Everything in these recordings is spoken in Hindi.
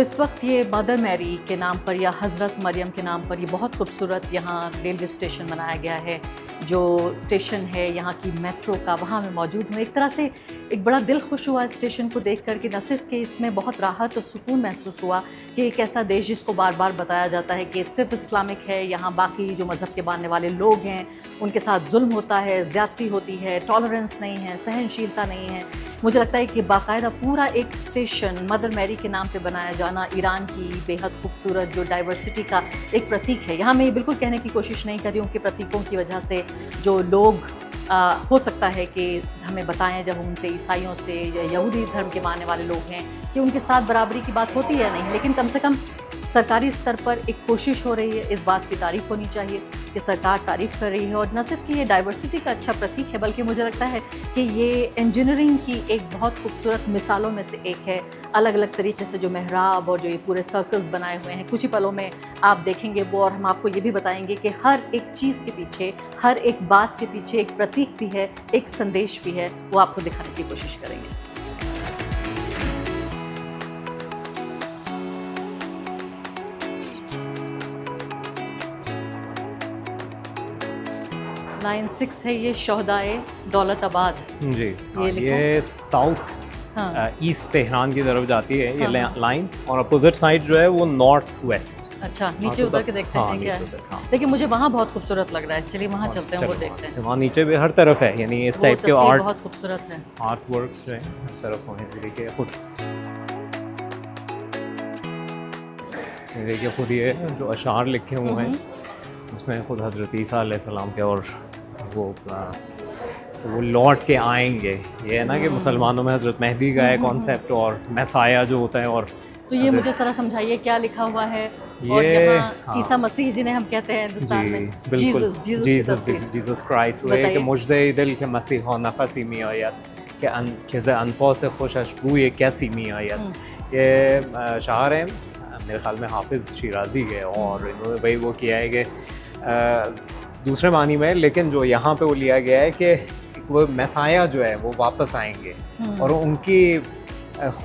इस वक्त ये मदर मैरी के नाम पर या हज़रत मरियम के नाम पर ये बहुत खूबसूरत यहाँ रेलवे स्टेशन बनाया गया है। जो स्टेशन है यहाँ की मेट्रो का, वहाँ मैं मौजूद हूँ। एक तरह से एक बड़ा दिल खुश हुआ स्टेशन को देख कर के, न सिर्फ कि इसमें बहुत राहत और सुकून महसूस हुआ कि एक ऐसा देश जिसको बार बार बताया जाता है कि सिर्फ इस्लामिक है, यहाँ बाकी जो मज़हब के मानने वाले लोग हैं उनके साथ जुल्म होता है, ज़्यादती होती है, टॉलरेंस नहीं है, सहनशीलता नहीं है। मुझे लगता है कि बाकायदा पूरा एक स्टेशन मदर मैरी के नाम पे बनाया जाना ईरान की बेहद खूबसूरत जो डाइवर्सिटी का एक प्रतीक है। यहाँ मैं ये बिल्कुल कहने की कोशिश नहीं कर रही हूँ कि प्रतीकों की वजह से जो लोग हो सकता है कि हमें बताएं जब उनसे ईसाइयों से या यहूदी धर्म के मानने वाले लोग हैं कि उनके साथ बराबरी की बात होती है नहीं, लेकिन कम से कम सरकारी स्तर पर एक कोशिश हो रही है। इस बात की तारीफ़ होनी चाहिए कि सरकार तारीफ़ कर रही है। और न सिर्फ कि ये डाइवर्सिटी का अच्छा प्रतीक है, बल्कि मुझे लगता है कि ये इंजीनियरिंग की एक बहुत खूबसूरत मिसालों में से एक है। अलग अलग तरीके से जो मेहराब और जो ये पूरे सर्कल्स बनाए हुए हैं, कुछ ही पलों में आप देखेंगे वो, और हम आपको ये भी बताएंगे कि हर एक चीज़ के पीछे, हर एक बात के पीछे एक प्रतीक भी है, एक संदेश भी है, वो आपको दिखाने की कोशिश करेंगे। लाइन 6 है ये शोहदाए दौलताबाद। जी ये साउथ हाँ। ईस्ट तेहरान की तरफ जाती है ये लाइन, और अपोजिट साइड जो है वो नॉर्थ वेस्ट। अच्छा, नीचे उतर के देखते हैं क्या है। लेकिन मुझे वहाँ बहुत खूबसूरत लग रहा है, चलिए वहाँ चलते हैं, वो देखते हैं। वहाँ नीचे भी हर तरफ है, यानी इस टाइप के आर्ट, बहुत खूबसूरत है, आर्ट वर्क्स जो है हर तरफ होने। देखिए खुद, देखिए खुद ये जो अशार लिखे हुए हैं उसमें खुद हज़रत ईसा अलैहिस्सलाम के, और वो लौट के आएंगे। ये है ना कि मुसलमानों में हज़रत मेहदी का है कॉन्सेप्ट, और मैसाया जो होता है। और तो ये मुझे ज़रा समझाइए क्या लिखा हुआ है। और यहाँ ईसा मसीह जिन्हें हम कहते हैं हिंदुस्तान में, जीसस क्राइस्ट, वो कि मुजदे दिल के मसीह हो नफसी मी आयत के खिज़ अनफो से खुश खुशबू ये कैसी मी आयत। ये शायर है मेरे ख्याल में हाफिज़ शिराज़ी है, और इन्होंने भाई वो किया है कि दूसरे मानी में, लेकिन जो यहाँ पे वो लिया गया है कि वो मैसाया जो है वो वापस आएंगे और उनकी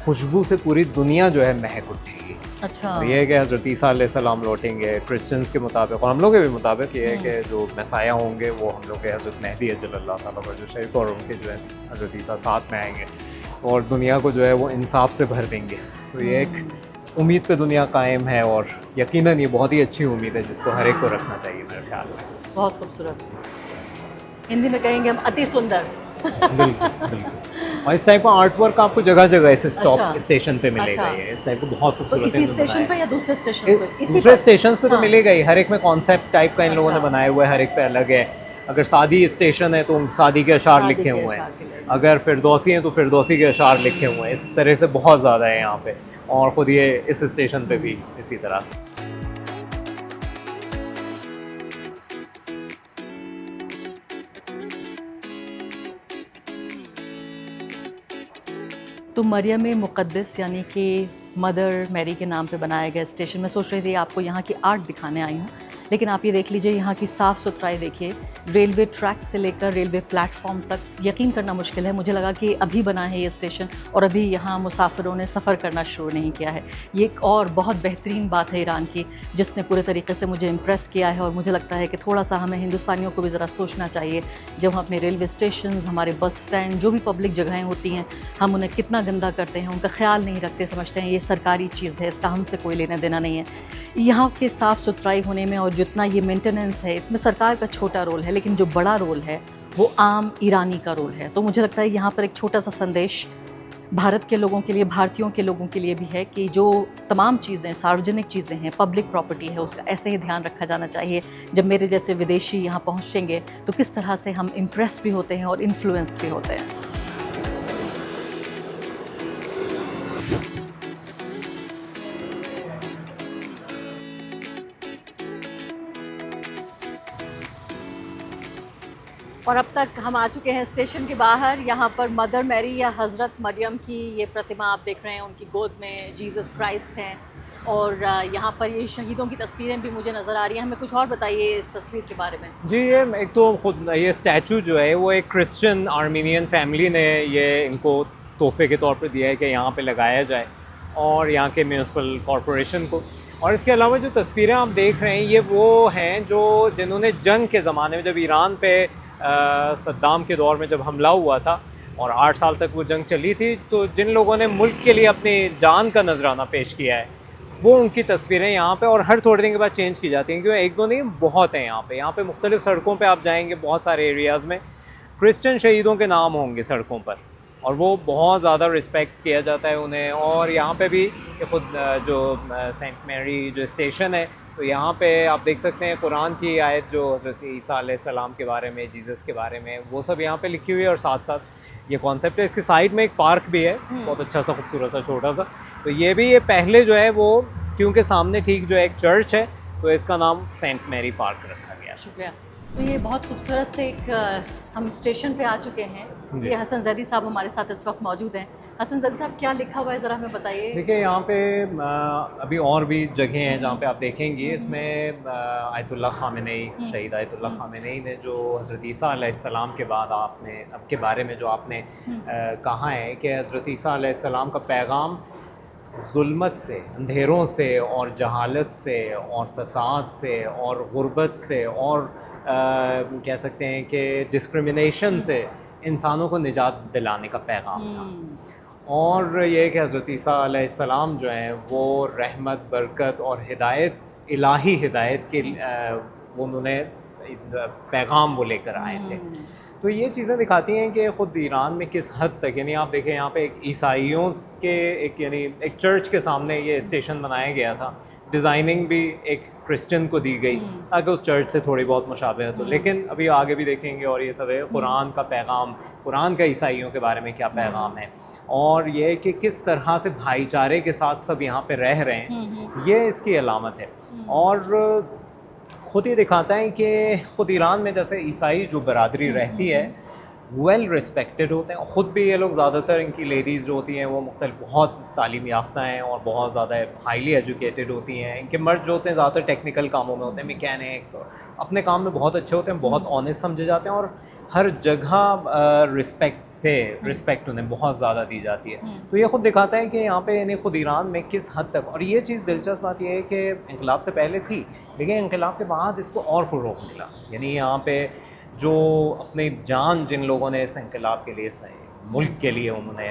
खुशबू से पूरी दुनिया जो है महक उठेगी। अच्छा, तो ये है कि हज़रत ईसा अलैहिस्सलाम लौटेंगे क्रिश्चियंस के मुताबिक, और हम लोग के भी मुताबिक ये है कि जो मैसाया होंगे वो हम लोग के हज़रत मेहदी अजल्लल्लाहु ताला वजह शरीफ, और उनके जो है हज़रत ईसा साथ में आएंगे और दुनिया को जो है वो इंसाफ से भर देंगे। तो ये एक उम्मीद पे दुनिया कायम है, और यकीनन ये बहुत ही अच्छी उम्मीद है जिसको हर एक को रखना चाहिए मेरे ख्याल में। बहुत खूबसूरत, हिंदी में कहेंगे हम अति सुंदर। बिल्कुल बिल्कुल। और इस टाइप का आर्ट वर्क आपको जगह जगह इस स्टॉप स्टेशन पे मिलेगा। ये इस टाइप को बहुत खूबसूरत। तो इसी स्टेशन पे या दूसरे स्टेशन पे? दूसरे स्टेशन पे तो मिलेगा ही, हर एक में कॉन्सेप्ट टाइप का इन लोगों ने बनाया हुआ है, हर एक पे अलग है। अगर सादी स्टेशन है तो सादी के अशार लिखे हुए हैं, अगर फिरदौसी हैं तो फिरदौसी के अशार लिखे हुए हैं। इस तरह से बहुत ज़्यादा है यहाँ पे, और ख़ुद ये इस स्टेशन पे भी इसी तरह से। तो मरियम मुक़द्दस यानी कि मदर मैरी के नाम पे बनाया गया स्टेशन, मैं सोच रही थी आपको यहाँ की आर्ट दिखाने आई हूँ, लेकिन आप ये देख लीजिए यहाँ की साफ़ सुथराई देखिए। रेलवे ट्रैक से लेकर रेलवे प्लेटफॉर्म तक यकीन करना मुश्किल है। मुझे लगा कि अभी बना है ये स्टेशन और अभी यहाँ मुसाफिरों ने सफ़र करना शुरू नहीं किया है। ये एक और बहुत बेहतरीन बात है ईरान की, जिसने पूरे तरीके से मुझे इम्प्रेस किया है। और मुझे लगता है कि थोड़ा सा हमें हिंदुस्तानियों को भी ज़रा सोचना चाहिए, जब हम अपने रेलवे स्टेशन, हमारे बस स्टैंड, जो भी पब्लिक जगहें होती हैं, हम उन्हें कितना गंदा करते हैं, उनका ख्याल नहीं रखते, समझते हैं ये सरकारी चीज़ है, इसका हमसे कोई लेना देना नहीं है। यहाँ के साफ़ सुथराई होने में और जितना ये मेंटेनेंस है, इसमें सरकार का छोटा रोल है, लेकिन जो बड़ा रोल है वो आम ईरानी का रोल है। तो मुझे लगता है यहाँ पर एक छोटा सा संदेश भारत के लोगों के लिए, भारतीयों के लोगों के लिए भी है कि जो तमाम चीज़ें सार्वजनिक चीज़ें हैं, पब्लिक प्रॉपर्टी है, उसका ऐसे ही ध्यान रखा जाना चाहिए। जब मेरे जैसे विदेशी यहाँ पहुँचेंगे तो किस तरह से हम इम्प्रेस भी होते हैं और इन्फ्लुएंस भी होते हैं। और अब तक हम आ चुके हैं स्टेशन के बाहर। यहाँ पर मदर मैरी या हज़रत मरियम की ये प्रतिमा आप देख रहे हैं, उनकी गोद में जीसस क्राइस्ट हैं, और यहाँ पर ये शहीदों की तस्वीरें भी मुझे नज़र आ रही हैं। हमें कुछ और बताइए इस तस्वीर के बारे में। जी, ये एक तो खुद ये स्टैचू जो है वो एक क्रिश्चियन आर्मीनियन फैमिली ने ये इनको तोहफे के तौर पर दिया है कि यहाँ पे लगाया जाए। और यहाँ के म्यूनसिपल कॉरपोरेशन को। और इसके अलावा जो तस्वीरें आप देख रहे हैं ये वो हैं जो जिन्होंने जंग के ज़माने में, जब ईरान पे सद्दाम के दौर में जब हमला हुआ था और 8 साल तक वो जंग चली थी, तो जिन लोगों ने मुल्क के लिए अपनी जान का नजराना पेश किया है वो उनकी तस्वीरें यहाँ पे, और हर थोड़े दिन के बाद चेंज की जाती हैं, क्योंकि एक दो नहीं बहुत हैं यहाँ पे मुख्तलिफ़ सड़कों पे आप जाएंगे, बहुत सारे एरियाज़ में क्रिश्चियन शहीदों के नाम होंगे सड़कों पर, और वो बहुत ज़्यादा रिस्पेक्ट किया जाता है उन्हें। और यहाँ पे भी ख़ुद जो सेंट मैरी जो स्टेशन है, तो यहाँ पे आप देख सकते हैं कुरान की आयत जो हज़रत ईसा अलैहिस्सलाम के बारे में, जीसस के बारे में, वो सब यहाँ पे लिखी हुई है। और साथ साथ ये कॉन्सेप्ट है, इसके साइड में एक पार्क भी है, बहुत अच्छा सा खूबसूरत सा छोटा सा। तो ये भी, ये पहले जो है वो, क्योंकि सामने ठीक जो है एक चर्च है, तो इसका नाम सेंट मैरी पार्क रखा गया। शुक्रिया। तो ये बहुत खूबसूरत से एक हम स्टेशन पे आ चुके हैं। ये हसन जैदी साहब हमारे साथ इस वक्त मौजूद हैं। हसन जैदी साहब, क्या लिखा हुआ है ज़रा हमें बताइए। देखिए यहाँ पे अभी और भी जगह हैं जहाँ पे आप देखेंगे, इसमें आयतुल्लाह ख़ामेनेई, शहीद आयतुल्लाह ख़ामेनेई ने जो हज़रत ईसा अलैहिस्सलाम के बाद आपने अब के बारे में जो आपने कहा है कि हज़रत ईसा अलैहिस्सलाम का पैगाम जुल्मत से, अंधेरों से और जहालत से और फसाद से और गुर्बत से और कह सकते हैं कि डिस्क्रिमिनेशन से इंसानों को निजात दिलाने का पैगाम था। और ये कि हज़रत ईसा अलैहिस्सलाम जो हैं वो रहमत, बरकत और हिदायत, इलाही हिदायत के वो उन्होंने पैगाम वो लेकर आए थे। तो ये चीज़ें दिखाती हैं कि ख़ुद ईरान में किस हद तक, यानी आप देखें यहाँ पे एक ईसाइयों के एक चर्च के सामने ये स्टेशन बनाया गया था, डिज़ाइनिंग भी एक क्रिश्चियन को दी गई ताकि उस चर्च से थोड़ी बहुत मुशाबहत हो। लेकिन अभी आगे भी देखेंगे और ये सब है कुरान का पैगाम, कुरान का ईसाइयों के बारे में क्या पैगाम है, और ये कि किस तरह से भाईचारे के साथ सब यहाँ पे रह रहे हैं, ये इसकी अलामत है। और ख़ुद ये दिखाता है कि ख़ुद ईरान में जैसे ईसाई जो बरादरी रहती है वेल रिस्पेक्टेड होते हैं। ख़ुद भी ये लोग ज़्यादातर, इनकी लेडीज़ जो होती हैं वो मुख्तलिफ बहुत तालीम याफ्ता हैं और बहुत ज़्यादा हाईली एजुकेटेड होती हैं। इनके मर्द जो होते हैं ज़्यादातर टेक्निकल कामों में होते हैं, मैकेनिक्स, और अपने काम में बहुत अच्छे होते हैं, बहुत ऑनेस्ट समझे जाते हैं, और हर जगह रिस्पेक्ट उन्हें बहुत ज़्यादा दी जाती है। तो ये ख़ुद दिखाता है कि यहाँ पे यानी ख़ुद ईरान में किस हद तक, और ये चीज़ दिलचस्प बात यह है कि इंकलाब से पहले थी, लेकिन इंकलाब के बाद इसको और फ़रोग़ मिला। यानी यहाँ पे जो अपनी जान जिन लोगों ने इस इंकलाब के लिए, मुल्क के लिए उन्होंने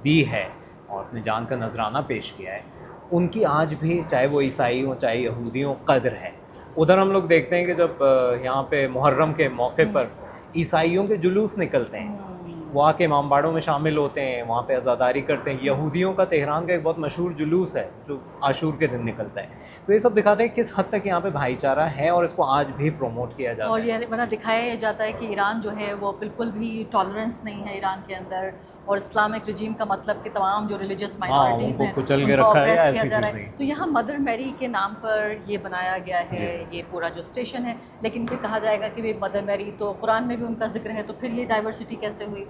दी है और अपनी जान का नजराना पेश किया है, उनकी आज भी, चाहे वो ईसाई हो चाहे यहूदी हो, कदर है। उधर हम लोग देखते हैं कि जब यहाँ पे मुहर्रम के मौके पर ईसाइयों के जुलूस निकलते हैं, वो आके इमामबाड़ों में शामिल होते हैं, वहाँ पे अज़ादारी करते हैं। यहूदियों का तेहरान का एक बहुत मशहूर जुलूस है जो आशूर के दिन निकलता है। तो ये सब दिखाते हैं किस हद तक यहाँ पे भाईचारा है और इसको आज भी प्रमोट किया जाता है। और ये बना दिखाया जाता है कि ईरान जो है वो बिल्कुल भी टॉलरेंस नहीं है ईरान के अंदर, और इस्लामिक रिजीम का मतलब कि तमाम जो रिलीजियस माइनॉरिटीज़ हैं कुचल के रखा है, किया जा रहा है। तो यहाँ मदर मैरी के नाम पर ये बनाया गया है ये पूरा जो स्टेशन है। लेकिन फिर कहा जाएगा कि वे मदर मैरी, तो कुरान में भी उनका जिक्र है, तो फिर ये डाइवर्सिटी कैसे हुई?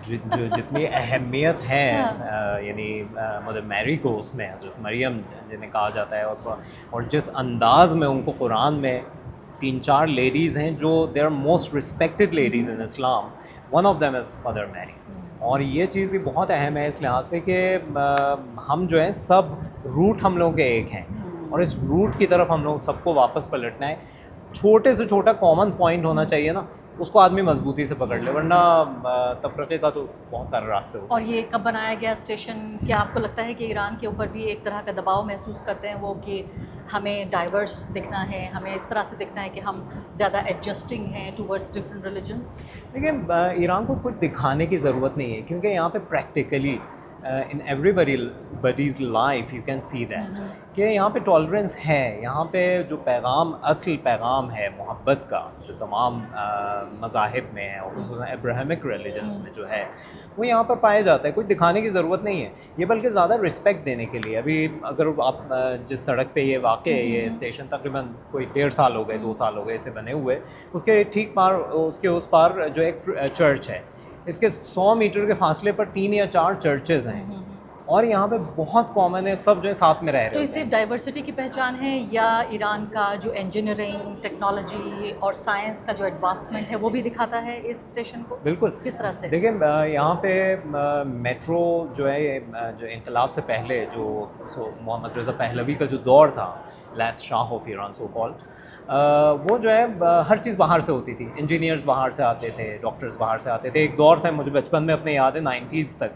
जो जितनी अहमियत है यानी मदर मैरी को, उसमें हज़रत मरियम जिन्हें कहा जाता है, और जिस अंदाज़ में उनको कुरान में 3-4 लेडीज़ हैं जो they are most respected ladies in Islam, one of them is mother Mary. और ये चीज़ बहुत अहम है इस लिहाज से कि हम जो हैं सब रूट हम लोगों के एक हैं, और इस रूट की तरफ हम लोग सबको वापस पलटना है। छोटे से छोटा कॉमन पॉइंट होना चाहिए ना, उसको आदमी मजबूती से पकड़ ले, वरना तफरक़े का तो बहुत सारे रास्ते होते हैं। और ये कब बनाया गया स्टेशन? क्या आपको लगता है कि ईरान के ऊपर भी एक तरह का दबाव महसूस करते हैं वो कि हमें डाइवर्स दिखना है, हमें इस तरह से दिखना है कि हम ज़्यादा एडजस्टिंग हैं टूवर्ड्स डिफरेंट रिलीजन्स? देखिए ईरान को कुछ दिखाने की ज़रूरत नहीं है, क्योंकि यहाँ पे practically in everybody's life you can see that कि यहाँ पे टॉलरेंस है। यहाँ पे जो पैगाम, असल पैगाम है मोहब्बत का, जो तमाम मज़ाहिब में है और ख़ुसूसन अब्राहमिक रिलीजन्स में जो है, वो यहाँ पर पाया जाता है। कुछ दिखाने की ज़रूरत नहीं है, ये बल्कि ज़्यादा रिस्पेक्ट देने के लिए। अभी अगर आप जिस सड़क पे ये वाक़ है, ये स्टेशन तकरीबन कोई 1.5 साल हो गए, 2 साल हो गए इसे बने हुए, उसके ठीक पार, उसके उस पार जो एक चर्च है, इसके 100 मीटर के फासले पर 3 या 4 चर्चेज़ हैं, और यहाँ पे बहुत कॉमन है, सब जो है साथ में रह रहे तो होते इससे हैं। डाइवर्सिटी की पहचान है या ईरान का जो इंजीनियरिंग, टेक्नोलॉजी और साइंस का जो एडवांसमेंट है वो भी दिखाता है इस स्टेशन को? बिल्कुल। किस तरह से? देखिए यहाँ पे मेट्रो जो है जो इनकलाब से पहले जो मोहम्मद रज़ा पहलवी का जो दौर था, last Shah of Iran so called, वो जो है हर चीज़ बाहर से होती थी। इंजीनियर्स बाहर से आते थे, डॉक्टर्स बाहर से आते थे। एक दौर था, मुझे बचपन में अपने याद है 90s तक,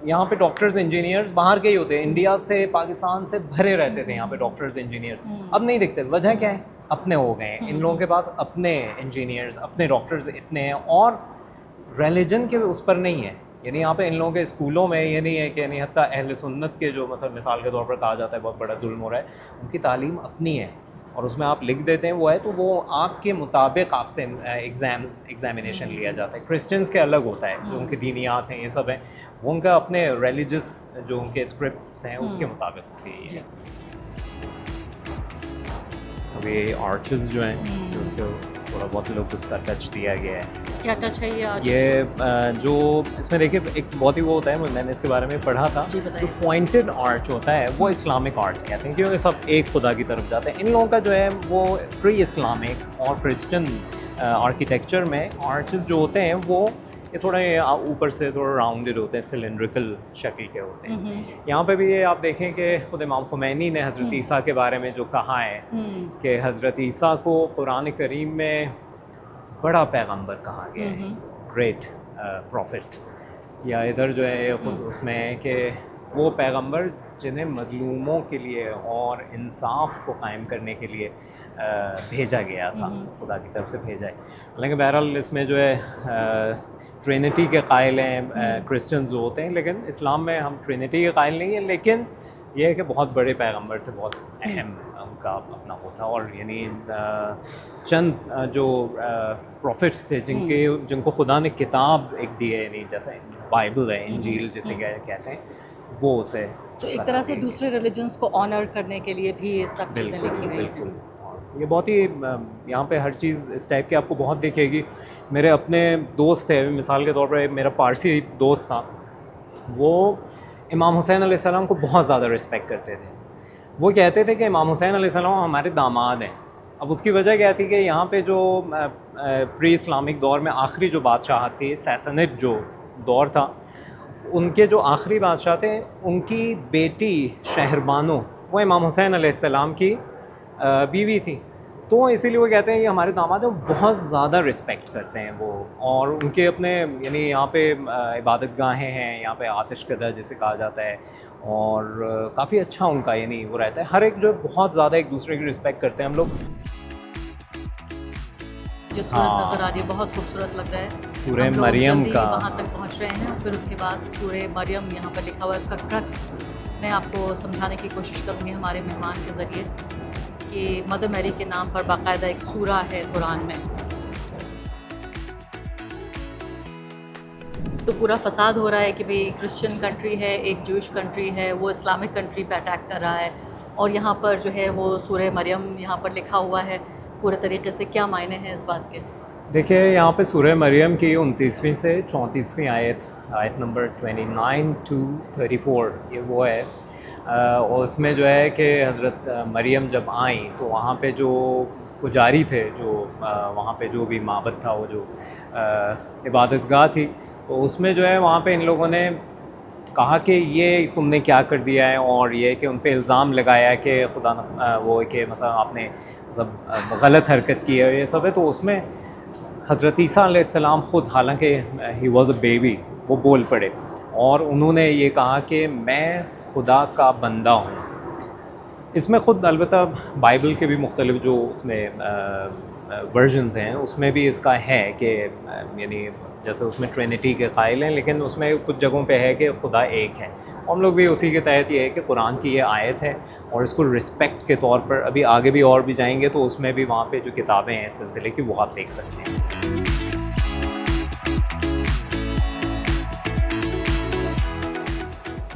यहाँ पे डॉक्टर्स इंजीनियर्स बाहर के ही होते हैं। इंडिया से, पाकिस्तान से भरे रहते थे यहाँ पे डॉक्टर्स इंजीनियर्स। अब नहीं दिखते। वजह क्या है? अपने हो गए हैं इन लोगों के पास, अपने इंजीनियर्स, अपने डॉक्टर्स इतने हैं, और रिलीजन के उस पर नहीं है। यानी यहाँ पे इन लोगों के स्कूलों में ये नहीं है कि यानी हत्ता अहले सुन्नत के जो मिसाल के तौर पर कहा जाता है बहुत बड़ा जुल्म हो रहा है, उनकी तालीम अपनी है और उसमें आप लिख देते हैं वो है, तो वो आपके मुताबिक आपसे एग्जामिनेशन लिया जाता है। क्रिश्चियंस के अलग होता है, जो उनके दीनियात हैं ये सब हैं, वो उनका अपने रिलीजियस जो उनके स्क्रिप्ट्स हैं उसके मुताबिक होती है ये। अब ये आर्चेस जो हैं, जो उसके थोड़ा बहुत लोग उसका टच दिया गया है। क्या टच है ये? ये जो इसमें देखिए एक बहुत ही वो होता है, मैंने इसके बारे में पढ़ा था, जो पॉइंटेड आर्च होता है वो इस्लामिक आर्ट कहते हैं, क्योंकि सब एक खुदा की तरफ जाते हैं। इन लोगों का जो है वो प्री इस्लामिक और क्रिश्चियन आर्किटेक्चर में आर्चेस जो होते हैं वो ये थोड़ा ऊपर से थोड़ा राउंडेड होते हैं, सिलेंड्रिकल शक्ल के होते हैं। यहाँ पे भी ये आप देखें कि खुद इमाम खुमैनी ने हज़रत ईसा के बारे में जो कहा है कि हज़रत ईसा को कुरान करीम में बड़ा पैगंबर कहा गया है, ग्रेट प्रॉफिट। या इधर जो है खुद उसमें है कि वो पैगंबर जिन्हें मज़लूमों के लिए और इंसाफ को कायम करने के लिए भेजा गया था, खुदा की तरफ से भेजा है। हालांकि बहरहाल इसमें जो है ट्रिनिटी के कायल हैं क्रिश्चियंस जो होते हैं, लेकिन इस्लाम में हम ट्रिनिटी के कायल नहीं हैं, लेकिन ये है कि बहुत बड़े पैगंबर थे, बहुत अहम उनका अपना वो था। और यानी चंद जो प्रॉफिट्स थे जिनको खुदा ने किताब एक दी है, यानी जैसे बाइबल है, इंजील जिसे कहते हैं, वो उसे तो एक तरह से दूसरे रिलीजन्स को ऑनर करने के लिए भी ये सब चीज़ें लिखी गई हैं। बिल्कुल। ये बहुत ही यहाँ पे हर चीज़ इस टाइप की आपको बहुत दिखेगी। मेरे अपने दोस्त थे, मिसाल के तौर पर मेरा पारसी दोस्त था, वो इमाम हुसैन अलैहिस्सलाम को बहुत ज़्यादा रिस्पेक्ट करते थे। वो कहते थे कि इमाम हुसैन अलैहिस्सलाम हमारे दामाद हैं। अब उसकी वजह क्या थी कि यहाँ पे जो प्री इस्लामिक दौर में आखिरी जो बादशाह थी, सैसनिड जो दौर था, उनके जो आखिरी बादशाह थे, उनकी बेटी शहरबानो वो इमाम हुसैन अलैहिस्सलाम की बीवी थी। तो इसीलिए वो कहते हैं ये हमारे दामाद हैं, बहुत ज़्यादा रिस्पेक्ट करते हैं वो। और उनके अपने यानी यहाँ पे इबादत गाहें हैं, यहाँ पे आतिश कदा जिसे कहा जाता है, और काफ़ी अच्छा उनका यानी वो रहता है। हर एक जो बहुत ज़्यादा एक दूसरे की रिस्पेक्ट करते हैं हम लोग। जो सूरत नज़र आ रही है बहुत खूबसूरत लग रहा है। सूरह मरियम का वहाँ तक पहुँच रहे हैं, फिर उसके बाद सूरह मरियम यहाँ पर लिखा हुआ है। उसका क्रक्स मैं आपको समझाने की कोशिश करूँगी हमारे मेहमान के ज़रिए कि मदर मैरी के नाम पर बाकायदा एक सूरा है कुरान में। तो पूरा फसाद हो रहा है कि भाई क्रिश्चियन कंट्री है, एक जूश कंट्री है, वो इस्लामिक कंट्री पे अटैक कर रहा है, और यहाँ पर जो है वो सूरह मरियम यहाँ पर लिखा हुआ है। पूरे तरीके से क्या मायने हैं इस बात के? देखिए यहाँ पे सूरह मरियम की 29वीं से 34वीं आयत नंबर 29 to 34 ये वो है। और उसमें जो है कि हज़रत मरियम जब आई तो वहाँ पे जो पुजारी थे, जो वहाँ पे जो भी माबद था, वो जो इबादतगाह थी, तो उसमें जो है वहाँ पे इन लोगों ने कहा कि ये तुमने क्या कर दिया है, और ये कि उन पे इल्ज़ाम लगाया कि खुदा वो कि मतलब आपने मतलब गलत हरकत की है, ये सब है। तो उसमें हज़रत ईसा अलैहिस्सलाम ख़ुद, हालांकि ही वाज अ बेबी, वो बोल पड़े और उन्होंने ये कहा कि मैं खुदा का बंदा हूँ। इसमें ख़ुद अलबत्ता बाइबल के भी मुख्तलिफ जो उसमें वर्जन्स हैं उसमें भी इसका है कि यानी जैसे उसमें ट्रिनिटी के कायल हैं, लेकिन उसमें कुछ जगहों पे है कि खुदा एक है। हम लोग भी उसी के तहत ये है कि कुरान की ये आयत है और इसको रिस्पेक्ट के तौर पर अभी आगे भी और भी जाएंगे तो उसमें भी वहाँ पे जो किताबें हैं इस सिलसिले की वो आप देख सकते हैं।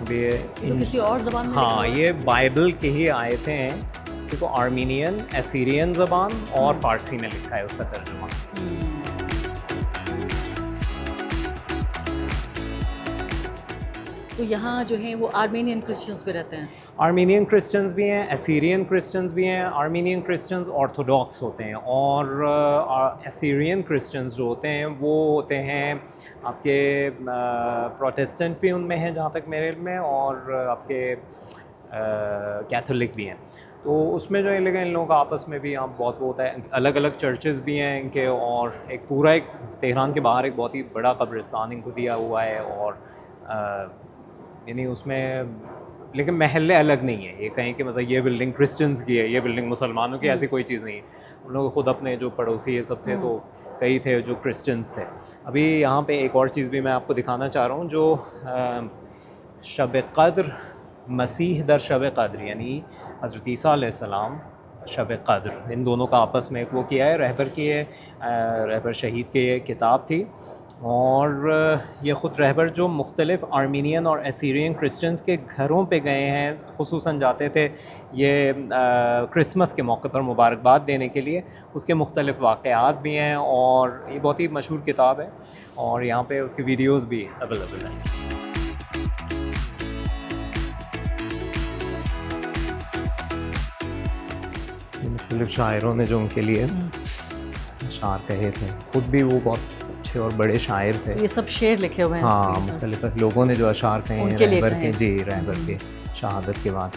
तो किसी और ज़बान में? हाँ, ये बाइबल की ही आयतें हैं, इसको आर्मीनियन, एसीरियन ज़बान और फ़ारसी में लिखा है उसका तर्जुमा। तो यहाँ जो है वो आर्मेनियन क्रिश्चियंस भी रहते हैं। आर्मीनियन क्रिश्चियंस भी हैं, असीरियन क्रिश्चियंस भी हैं। आर्मीनियन क्रिश्चियंस ऑर्थोडॉक्स होते हैं और असीरियन क्रिश्चियंस जो होते हैं वो होते हैं आपके प्रोटेस्टेंट भी उनमें हैं जहाँ तक मेरे इल्म में, और आपके कैथोलिक भी हैं। तो उसमें जो है लेकिन इन लोगों का आपस में भी यहाँ बहुत वो होता है, अलग अलग चर्चेज़ भी हैं इनके, और एक पूरा एक तेहरान के बाहर एक बहुत ही बड़ा कब्रिस्तान इनको दिया हुआ है, और यानी उसमें लेकिन महल्ले अलग नहीं है, ये कहीं कि मतलब ये बिल्डिंग क्रिश्चियंस की है, ये बिल्डिंग मुसलमानों की, ऐसी कोई चीज़ नहीं है। उन लोग खुद अपने जो पड़ोसी ये सब थे तो कई थे जो क्रिश्चियंस थे। अभी यहाँ पे एक और चीज़ भी मैं आपको दिखाना चाह रहा हूँ, जो शब क़द्र, मसीह दर शब क़द्र, यानी हज़रत ईसा अलैहिस्सलाम, शब क़द्र, इन दोनों का आपस में एक वो किया है, रहबर की है, रहबर शहीद की ये किताब थी। और ये ख़ुद रहबर जो मुख्तलिफ़ आर्मीनियन और असीरियन क्रिश्चियंस के घरों पे गए हैं, ख़ुसूसन जाते थे ये क्रिसमस के मौके पर मुबारकबाद देने के लिए, उसके मुख्तलिफ़ वाक़यात भी हैं, और ये बहुत ही मशहूर किताब है, और यहाँ पे उसकी वीडियोज़ भी अवेलेबल हैं। मुख्तलिफ़ शायरों ने जो उनके लिए अशार कहे थे, ख़ुद भी वो बहुत अच्छे और बड़े शायर थे। ये सब शेर लिखे हुए हैं। हाँ, मुख्तलिफ़ लोगों ने जो अशार कहे हैं रहबर के, जी, रहबर के शहादत के बाद।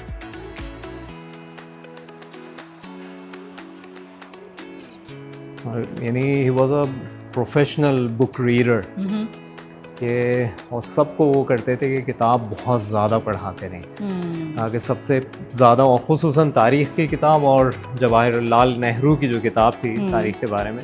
और यानी he was a professional book reader के, और सबको वो करते थे कि किताब बहुत ज़्यादा पढ़ाते रहें, आगे सबसे ज़्यादा, और ख़ुसूसन तारीख़ की किताब, और जवाहरलाल नेहरू की जो किताब थी तारीख़ के बारे में,